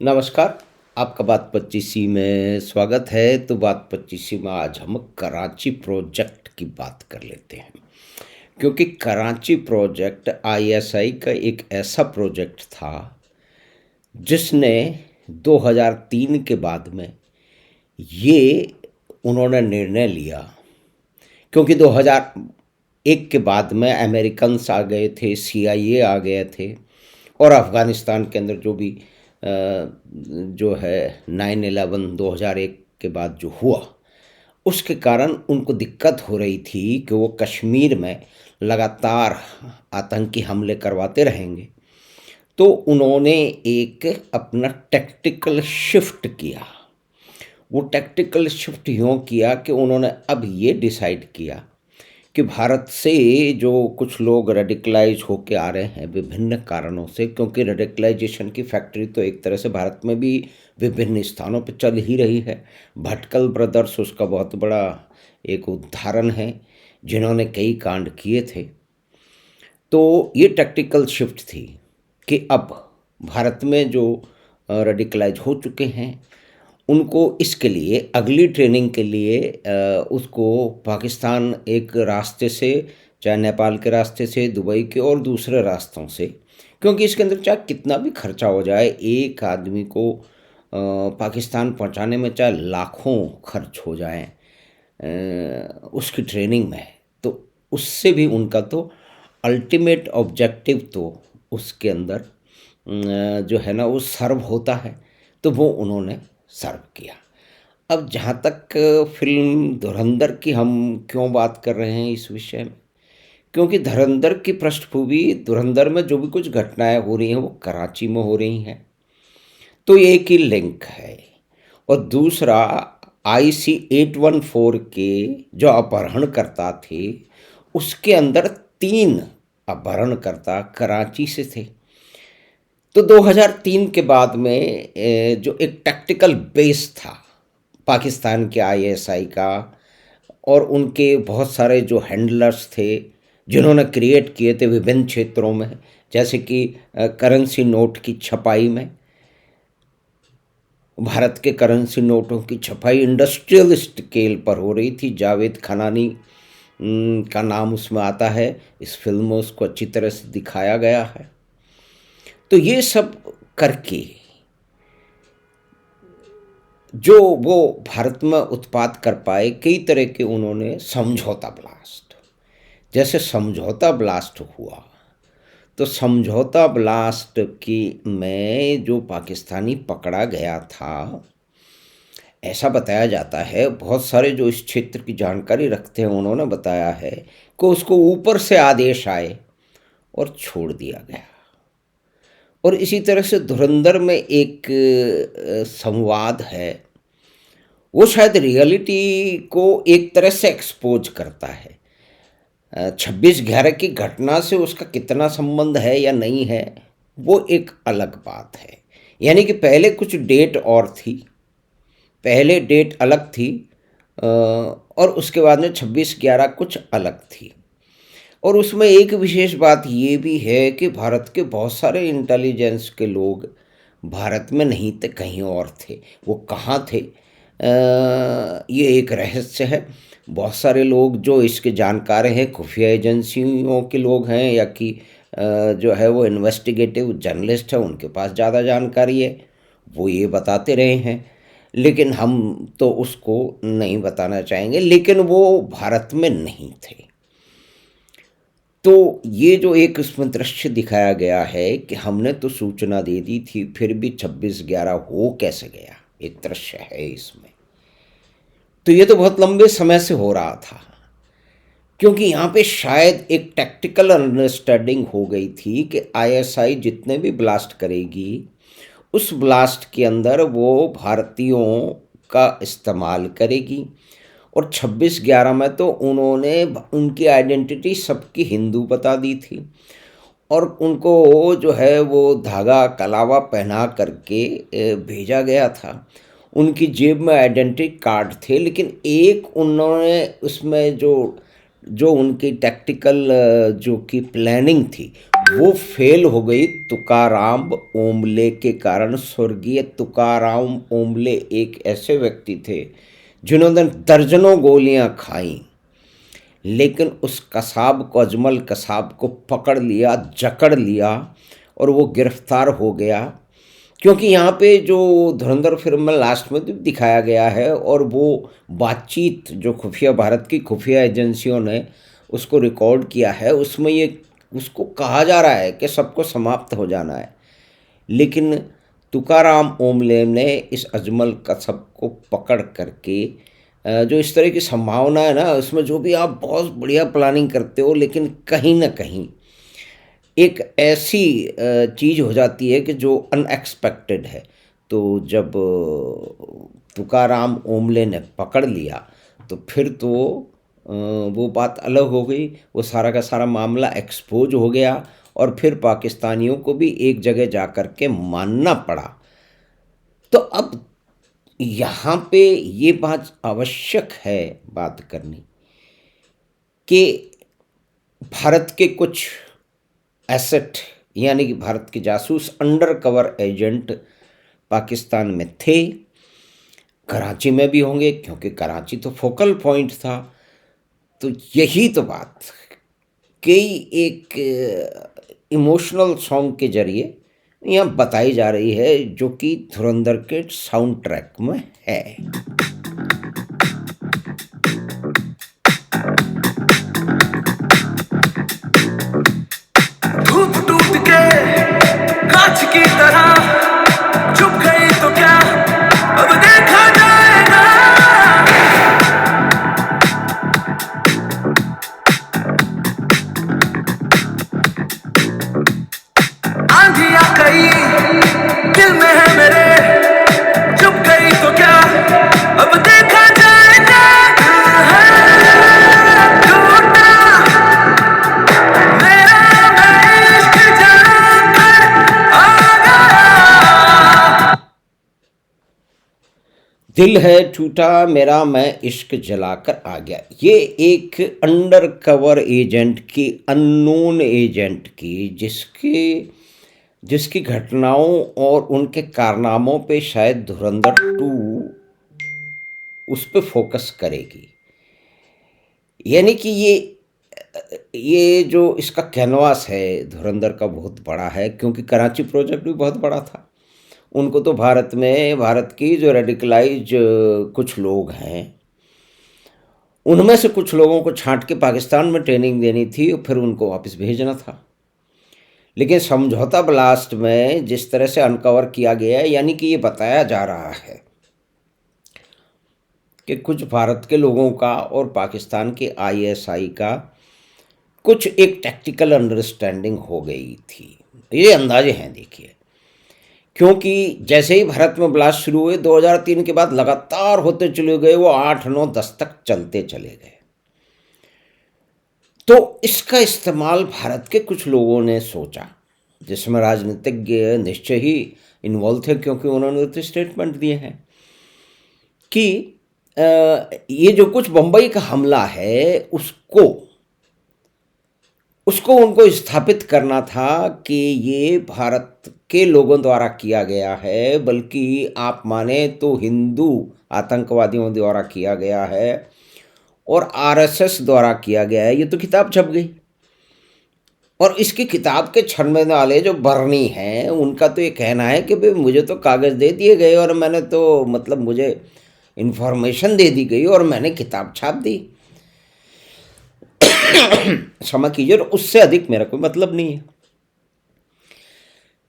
नमस्कार, आपका बात 25 में स्वागत है। तो बात 25 में आज हम कराची प्रोजेक्ट की बात कर लेते हैं, क्योंकि कराची प्रोजेक्ट आईएसआई का एक ऐसा प्रोजेक्ट था जिसने 2003 के बाद में ये उन्होंने निर्णय लिया, क्योंकि 2001 के बाद में अमेरिकन्स आ गए थे, सीआईए आ गए थे, और अफ़गानिस्तान के अंदर जो है 9/11 2001 के बाद जो हुआ, उसके कारण उनको दिक्कत हो रही थी कि वो कश्मीर में लगातार आतंकी हमले करवाते रहेंगे। तो उन्होंने एक अपना टैक्टिकल शिफ्ट किया। वो टैक्टिकल शिफ्ट यूँ किया कि उन्होंने अब ये डिसाइड किया कि भारत से जो कुछ लोग रेडिकलाइज होके आ रहे हैं विभिन्न कारणों से, क्योंकि रेडिकलाइजेशन की फैक्ट्री तो एक तरह से भारत में भी विभिन्न स्थानों पर चल ही रही है। भटकल ब्रदर्स उसका बहुत बड़ा एक उदाहरण है, जिन्होंने कई कांड किए थे। तो ये टैक्टिकल शिफ्ट थी कि अब भारत में जो रेडिकलाइज हो चुके हैं उनको इसके लिए अगली ट्रेनिंग के लिए उसको पाकिस्तान एक रास्ते से, चाहे नेपाल के रास्ते से, दुबई के और दूसरे रास्तों से, क्योंकि इसके अंदर चाहे कितना भी खर्चा हो जाए, एक आदमी को पाकिस्तान पहुंचाने में चाहे लाखों खर्च हो जाए उसकी ट्रेनिंग में, तो उससे भी उनका तो अल्टीमेट ऑब्जेक्टिव तो उसके अंदर जो है ना वो सर्व होता है। तो वो उन्होंने सर्व किया। अब जहाँ तक फिल्म धुरंधर की हम क्यों बात कर रहे हैं इस विषय में, क्योंकि धुरंधर की पृष्ठभूमि, धुरंधर में जो भी कुछ घटनाएं हो रही हैं वो कराची में हो रही हैं, तो ये एक ही लिंक है। और दूसरा, IC-814 के जो अपहरणकर्ता थे उसके अंदर 3 अपहरणकर्ता कराची से थे। तो 2003 के बाद में जो एक टैक्टिकल बेस था पाकिस्तान के आईएसआई का, और उनके बहुत सारे जो हैंडलर्स थे जिन्होंने क्रिएट किए थे विभिन्न क्षेत्रों में, जैसे कि करेंसी नोट की छपाई में, भारत के करेंसी नोटों की छपाई इंडस्ट्रियल स्केल पर हो रही थी। जावेद खनानी का नाम उसमें आता है। इस फिल्म में उसको अच्छी तरह से दिखाया गया है। तो ये सब करके जो वो भारत में उत्पाद कर पाए, कई तरह के उन्होंने समझौता ब्लास्ट, जैसे समझौता ब्लास्ट हुआ, तो समझौता ब्लास्ट की में जो पाकिस्तानी पकड़ा गया था, ऐसा बताया जाता है, बहुत सारे जो इस क्षेत्र की जानकारी रखते हैं उन्होंने बताया है कि उसको ऊपर से आदेश आए और छोड़ दिया गया। और इसी तरह से धुरंधर में एक संवाद है, वो शायद रियलिटी को एक तरह से एक्सपोज करता है। 26/11 की घटना से उसका कितना संबंध है या नहीं है वो एक अलग बात है। यानी कि पहले कुछ डेट और थी, पहले डेट अलग थी, और उसके बाद में 26/11 कुछ अलग थी। और उसमें एक विशेष बात ये भी है कि भारत के बहुत सारे इंटेलिजेंस के लोग भारत में नहीं थे, कहीं और थे। वो कहाँ थे ये एक रहस्य है। बहुत सारे लोग जो इसके जानकार हैं, खुफिया एजेंसियों के लोग हैं, या कि जो है वो इन्वेस्टिगेटिव जर्नलिस्ट हैं, उनके पास ज़्यादा जानकारी है, वो ये बताते रहे हैं, लेकिन हम तो उसको नहीं बताना चाहेंगे। लेकिन वो भारत में नहीं थे। तो ये जो एक इसमें दृश्य दिखाया गया है कि हमने तो सूचना दे दी थी, फिर भी 26/11 हो कैसे गया, एक दृश्य है इसमें। तो ये तो बहुत लंबे समय से हो रहा था, क्योंकि यहाँ पे शायद एक टैक्टिकल अंडरस्टैंडिंग हो गई थी कि आईएसआई जितने भी ब्लास्ट करेगी, उस ब्लास्ट के अंदर वो भारतीयों का इस्तेमाल करेगी। और 26/11 में तो उन्होंने उनकी आइडेंटिटी सबकी हिंदू बता दी थी, और उनको जो है वो धागा कलावा पहना करके भेजा गया था। उनकी जेब में आइडेंटिटी कार्ड थे, लेकिन एक उन्होंने उसमें जो जो उनकी टैक्टिकल जो की प्लानिंग थी वो फेल हो गई तुकाराम ओम्बले के कारण। स्वर्गीय तुकाराम ओम्बले एक ऐसे व्यक्ति थे जिन्होंने दर्जनों गोलियां खाई, लेकिन उस कसाब को, अजमल कसाब को पकड़ लिया, जकड़ लिया और वो गिरफ्तार हो गया। क्योंकि यहाँ पे जो धुरंधर फिल्म में लास्ट में भी दिखाया गया है, और वो बातचीत जो खुफिया, भारत की खुफिया एजेंसियों ने उसको रिकॉर्ड किया है, उसमें ये उसको कहा जा रहा है कि सबको समाप्त हो जाना है। लेकिन तुकाराम ओमले ने इस अजमल कसब को पकड़ करके, जो इस तरह की संभावना है ना, उसमें जो भी आप बहुत बढ़िया प्लानिंग करते हो, लेकिन कहीं ना कहीं एक ऐसी चीज़ हो जाती है कि जो अनएक्सपेक्टेड है। तो जब तुकाराम ओमले ने पकड़ लिया तो फिर तो वो बात अलग हो गई। वो सारा का सारा मामला एक्सपोज हो गया और फिर पाकिस्तानियों को भी एक जगह जा कर के मानना पड़ा। तो अब यहाँ पे ये बात आवश्यक है बात करनी कि भारत के कुछ एसेट, यानी कि भारत के जासूस अंडर कवर एजेंट पाकिस्तान में थे, कराची में भी होंगे, क्योंकि कराची तो फोकल पॉइंट था। तो यही तो बात कई एक इमोशनल सॉन्ग के जरिए यहाँ बताई जा रही है, जो कि धुरंधर के साउंड ट्रैक में है। धूप टूट के कांच की तरह चुप गई तो क्या, अब देखा जाएगा। आंधिया कई दिल में है मेरे, चुप गई तो क्या, अब देखा जाएगा। टूटा मेरा मैं इश्क जलाकर आ गया। दिल है टूटा मेरा मैं इश्क जलाकर आ गया। ये एक अंडर कवर एजेंट की, अननोन एजेंट की, जिसकी घटनाओं और उनके कारनामों पे शायद धुरंधर 2 उस पे फोकस करेगी। यानी कि ये जो इसका कैनवास है धुरंधर का बहुत बड़ा है, क्योंकि कराची प्रोजेक्ट भी बहुत बड़ा था। उनको तो भारत की जो रेडिकलाइज कुछ लोग हैं, उनमें से कुछ लोगों को छांट के पाकिस्तान में ट्रेनिंग देनी थी और फिर उनको वापस भेजना था। लेकिन समझौता ब्लास्ट में जिस तरह से अनकवर किया गया है, यानी कि ये बताया जा रहा है कि कुछ भारत के लोगों का और पाकिस्तान के आईएसआई का कुछ एक टैक्टिकल अंडरस्टैंडिंग हो गई थी। ये अंदाजे हैं, देखिए, क्योंकि जैसे ही भारत में ब्लास्ट शुरू हुए 2003 के बाद लगातार होते चले गए, वो 8, 9, 10 तक चलते चले गए। तो इसका इस्तेमाल भारत के कुछ लोगों ने सोचा, जिसमें राजनीतिज्ञ निश्चय ही इन्वॉल्व थे, क्योंकि उन्होंने तो स्टेटमेंट दिए हैं कि ये जो कुछ बम्बई का हमला है उसको उनको स्थापित करना था कि ये भारत के लोगों द्वारा किया गया है, बल्कि आप माने तो हिंदू आतंकवादियों द्वारा किया गया है और आरएसएस द्वारा किया गया है। ये तो किताब छप गई, और इसकी किताब के छपने वाले जो बर्नी हैं, उनका तो ये कहना है कि भाई मुझे तो कागज़ दे दिए गए और मैंने तो मतलब मुझे इन्फॉर्मेशन दे दी गई और मैंने किताब छाप दी। क्षमा कीजिए, उससे अधिक मेरा कोई मतलब नहीं है।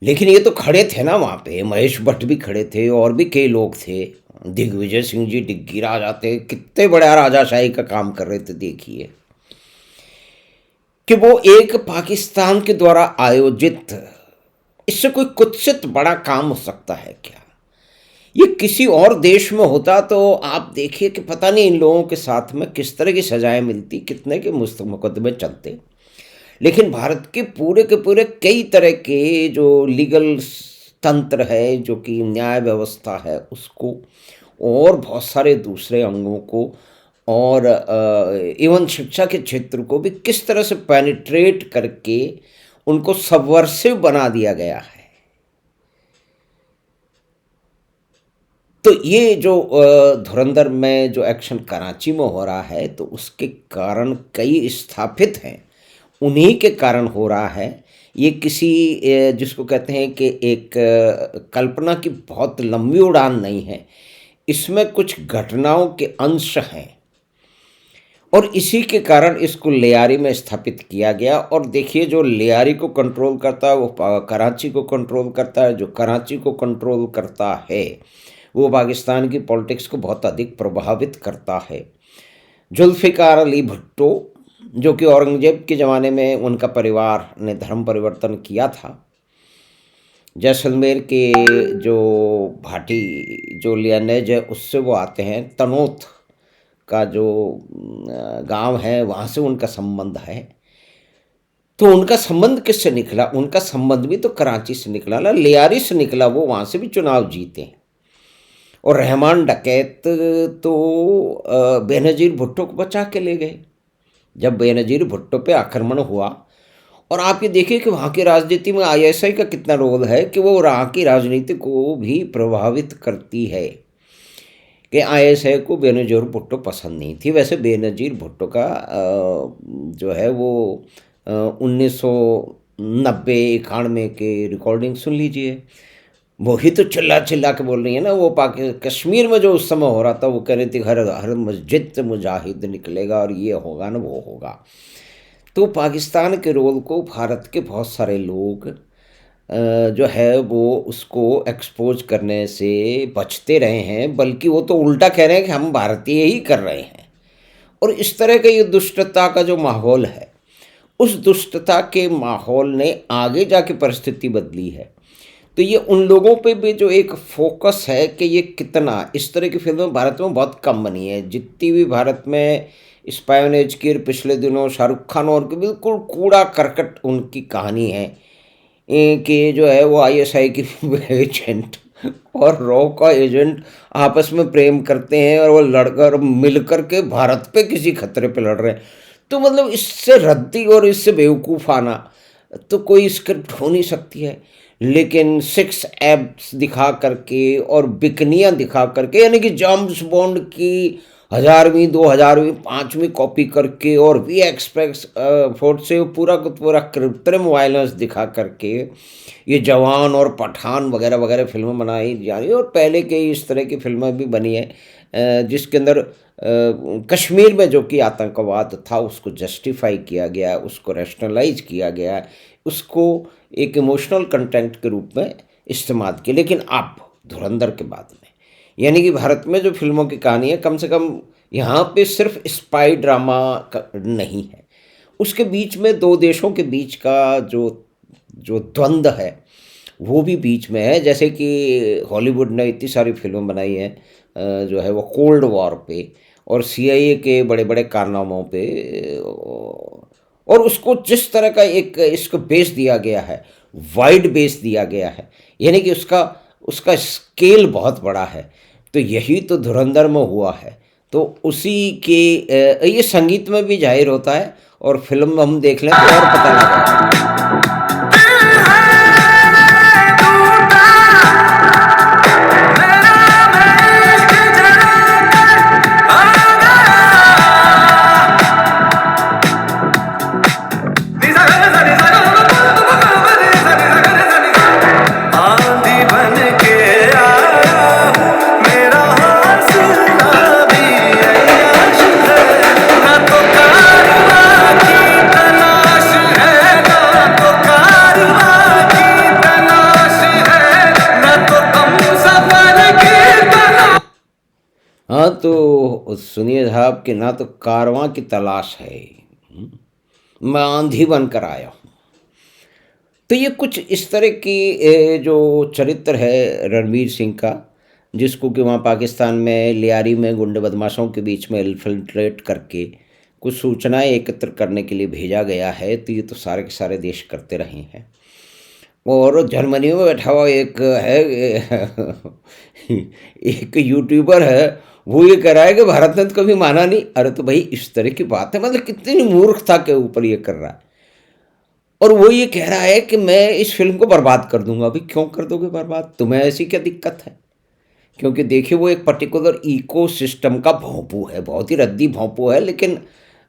लेकिन ये तो खड़े थे ना वहाँ पे, महेश भट्ट भी खड़े थे और भी कई लोग थे, दिग्विजय सिंह जी डिग्गी राजा थे, कितने बड़ा राजाशाही का काम कर रहे थे। देखिए कि वो एक पाकिस्तान के द्वारा आयोजित, इससे कोई कुत्सित बड़ा काम हो सकता है क्या? ये किसी और देश में होता तो आप देखिए कि पता नहीं इन लोगों के साथ में किस तरह की सजाएं मिलती, कितने के मुकदमे चलते। लेकिन भारत के पूरे कई तरह के जो लीगल तंत्र है, जो कि न्याय व्यवस्था है, उसको और बहुत सारे दूसरे अंगों को और इवन शिक्षा के क्षेत्र को भी किस तरह से पेनिट्रेट करके उनको सबवर्सिव बना दिया गया है। तो ये जो धुरंधर में जो एक्शन कराची में हो रहा है, तो उसके कारण कई स्थापित हैं, उन्हीं के कारण हो रहा है। ये किसी जिसको कहते हैं कि एक कल्पना की बहुत लंबी उड़ान नहीं है, इसमें कुछ घटनाओं के अंश हैं और इसी के कारण इसको लियारी में स्थापित किया गया। और देखिए, जो लियारी को कंट्रोल करता है वो कराची को कंट्रोल करता है, जो कराची को कंट्रोल करता है वो पाकिस्तान की पॉलिटिक्स को बहुत अधिक प्रभावित करता है। जुल्फ़िकार अली भुट्टो, जो कि औरंगज़ेब के ज़माने में उनका परिवार ने धर्म परिवर्तन किया था, जैसलमेर के जो भाटी जो लियानेज है उससे वो आते हैं, तनोत का जो गांव है वहाँ से उनका संबंध है। तो उनका संबंध किससे निकला? उनका संबंध भी तो कराची से निकला ना, लियारी से निकला। वो वहाँ से भी चुनाव जीते हैं। और रहमान डकैत तो बेनज़ीर भुट्टो को बचा के ले गए जब बेनज़ीर भुट्टो पे आक्रमण हुआ। और आप ये देखिए कि वहाँ की राजनीति में आईएसआई का कितना रोल है कि वो वहाँ की राजनीति को भी प्रभावित करती है कि आईएसआई को बेनज़ीर भुट्टो पसंद नहीं थी। वैसे बेनज़ीर भुट्टो का जो है वो 1990-91 के रिकॉर्डिंग सुन लीजिए। वही तो चिल्ला चिल्ला के बोल रही है ना। वो कश्मीर में जो उस समय हो रहा था, वो कह रही थी हर हर मस्जिद से मुजाहिद निकलेगा और ये होगा ना वो होगा। तो पाकिस्तान के रोल को भारत के बहुत सारे लोग जो है वो उसको एक्सपोज करने से बचते रहे हैं, बल्कि वो तो उल्टा कह रहे हैं कि हम भारतीय ही कर रहे हैं। और इस तरह का ये दुष्टता का जो माहौल है, उस दुष्टता के माहौल ने आगे जाके परिस्थिति बदली है। तो ये उन लोगों पे भी जो एक फोकस है कि ये कितना, इस तरह की फिल्में भारत में बहुत कम बनी है। जितनी भी भारत में स्पायोनेज की पिछले दिनों शाहरुख खान और की बिल्कुल कूड़ा करकट उनकी कहानी है कि जो है वो आईएसआई की एजेंट और रॉ का एजेंट आपस में प्रेम करते हैं और वो लड़कर मिलकर के भारत पे किसी खतरे पे लड़ रहे हैं। तो मतलब इससे रद्दी और इससे बेवकूफ़ाना तो कोई स्क्रिप्ट हो नहीं सकती है। लेकिन 6 एब्स दिखा करके और बिकनियाँ दिखा करके, यानी कि जेम्स बॉन्ड की 1000वीं 2000वीं 5वीं कॉपी करके और वीएक्सएक्स फोर्ट से पूरा का पूरा कृत्रिम वायलेंस दिखा करके ये जवान और पठान वगैरह वगैरह फिल्में बनाई जा रही है। और पहले के इस तरह की फिल्में भी बनी है जिसके अंदर कश्मीर में जो कि आतंकवाद था उसको जस्टिफाई किया गया, उसको रैशनलाइज किया गया, उसको एक इमोशनल कंटेंट के रूप में इस्तेमाल किया। लेकिन अब धुरंधर के बाद में, यानी कि भारत में जो फिल्मों की कहानी है, कम से कम यहाँ पे सिर्फ स्पाई ड्रामा नहीं है, उसके बीच में दो देशों के बीच का जो जो द्वंद्व है वो भी बीच में है। जैसे कि हॉलीवुड ने इतनी सारी फिल्में बनाई हैं जो है वो कोल्ड वॉर पे और सीआईए के बड़े बड़े कारनामों पे, और उसको जिस तरह का एक इसको बेस दिया गया है, वाइड बेस दिया गया है, यानी कि उसका उसका स्केल बहुत बड़ा है। तो यही तो धुरंधर में हुआ है। तो उसी के ये संगीत में भी जाहिर होता है और फिल्म में हम देख लें तो और पता लगा। हाँ तो सुनिए साहब कि ना तो कारवां की तलाश है, मैं आंधी बनकर आया हूँ। तो ये कुछ इस तरह की जो चरित्र है रणवीर सिंह का, जिसको कि वहाँ पाकिस्तान में लियारी में गुंडे बदमाशों के बीच में इन्फिल्ट्रेट करके कुछ सूचनाएं एकत्र करने के लिए भेजा गया है। तो ये तो सारे के सारे देश करते रहे हैं। और जर्मनी में बैठा हुआ एक है एक यूट्यूबर है, वो ये कह रहा है कि भारत ने तो कभी माना नहीं। अरे तो भाई इस तरह की बात है, मतलब कितनी मूर्खता के ऊपर ये कर रहा है। और वो ये कह रहा है कि मैं इस फिल्म को बर्बाद कर दूंगा। अभी क्यों कर दोगे बर्बाद? तुम्हें ऐसी क्या दिक्कत है? क्योंकि देखिए वो एक पर्टिकुलर इकोसिस्टम का भोंपू है, बहुत ही रद्दी भोंपू है। लेकिन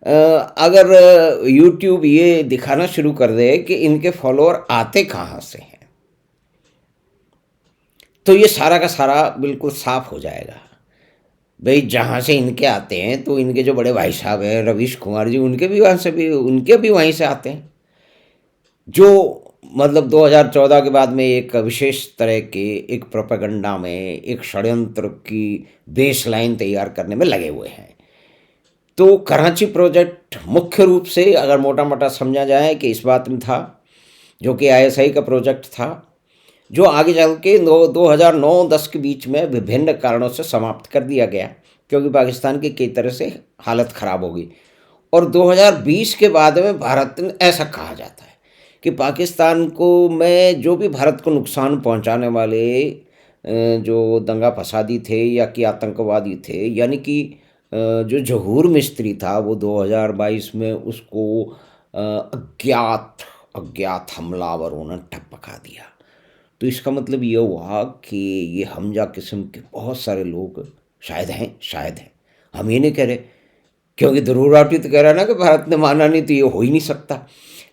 अगर यूट्यूब ये दिखाना शुरू कर दे कि इनके फॉलोअर आते कहाँ से हैं, तो ये सारा का सारा बिल्कुल साफ हो जाएगा। भाई जहाँ से इनके आते हैं, तो इनके जो बड़े भाई साहब हैं रवीश कुमार जी, उनके भी वहाँ से भी, उनके भी वहीं से आते हैं। जो मतलब 2014 के बाद में एक विशेष तरह के एक प्रोपेगेंडा में, एक षड्यंत्र की बेस लाइन तैयार करने में लगे हुए हैं। तो कराची प्रोजेक्ट मुख्य रूप से अगर मोटा मोटा समझा जाए कि इस बात में था, जो कि आईएसआई का प्रोजेक्ट था, जो आगे चल के 2009-10 के बीच में विभिन्न कारणों से समाप्त कर दिया गया, क्योंकि पाकिस्तान की कई तरह से हालत ख़राब हो गई। और 2020 के बाद में भारत ने, ऐसा कहा जाता है कि पाकिस्तान को में जो भी भारत को नुकसान पहुंचाने वाले जो दंगा फसादी थे या कि आतंकवादी थे, यानी कि जो जहूर मिस्त्री था, वो 2022 में उसको अज्ञात अज्ञात हमलावरों ने ठप्पका दिया। तो इसका मतलब ये हुआ कि ये हमजा किस्म के बहुत सारे लोग शायद हैं, हम ये नहीं कह रहे, क्योंकि ज़रूराती तो कह रहा है ना कि भारत ने माना नहीं तो ये हो ही नहीं सकता।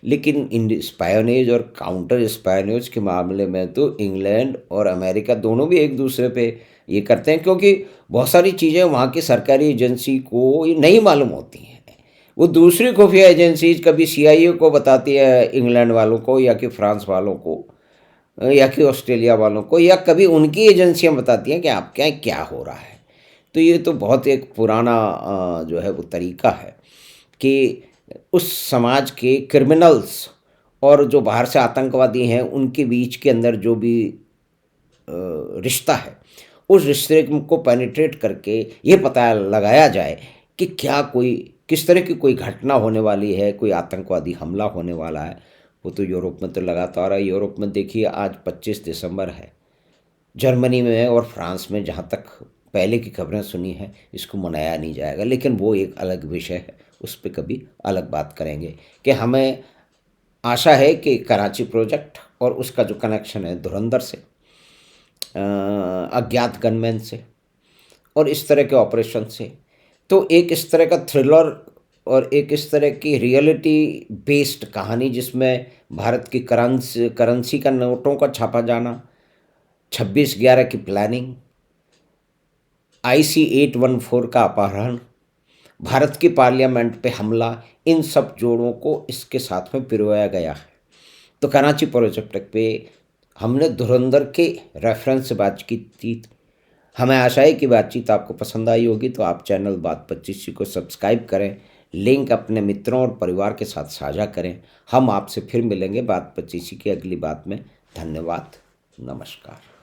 लेकिन इन स्पायोनेज और काउंटर स्पायोनेज के मामले में तो इंग्लैंड और अमेरिका दोनों भी एक दूसरे पे ये करते हैं, क्योंकि बहुत सारी चीज़ें वहाँ की सरकारी एजेंसी को ये नहीं मालूम होती हैं। वो दूसरी खुफिया एजेंसीज कभी सीआईए को बताती है इंग्लैंड वालों को, या कि फ्रांस वालों को, या कि ऑस्ट्रेलिया वालों को, या कभी उनकी एजेंसियां बताती हैं कि आपके यहाँ क्या हो रहा है। तो ये तो बहुत एक पुराना जो है वो तरीका है कि उस समाज के क्रिमिनल्स और जो बाहर से आतंकवादी हैं उनके बीच के अंदर जो भी रिश्ता है, उस रिश्ते को पेनिट्रेट करके ये पता लगाया जाए कि क्या कोई किस तरह की कोई घटना होने वाली है, कोई आतंकवादी हमला होने वाला है। वो तो यूरोप में तो लगातार है। यूरोप में देखिए आज 25 दिसंबर है, जर्मनी में और फ्रांस में जहाँ तक पहले की खबरें सुनी हैं, इसको मनाया नहीं जाएगा। लेकिन वो एक अलग विषय है, उस पर कभी अलग बात करेंगे। कि हमें आशा है कि कराची प्रोजेक्ट और उसका जो कनेक्शन है धुरंधर से, अज्ञात गनमैन से और इस तरह के ऑपरेशन से, तो एक इस तरह का थ्रिलर और एक इस तरह की रियलिटी बेस्ड कहानी, जिसमें भारत की करेंसी का नोटों का छापा जाना, 26/11 की प्लानिंग, IC-814 का अपहरण, भारत की पार्लियामेंट पे हमला, इन सब जोड़ों को इसके साथ में पिरोया गया है। तो कराची प्रोजेक्ट पे हमने धुरंधर के रेफरेंस से बात की थी। हमें आशा है कि बातचीत आपको पसंद आई होगी। तो आप चैनल बात 25 को सब्सक्राइब करें, लिंक अपने मित्रों और परिवार के साथ साझा करें। हम आपसे फिर मिलेंगे बात 25 की अगली बात में। धन्यवाद, नमस्कार।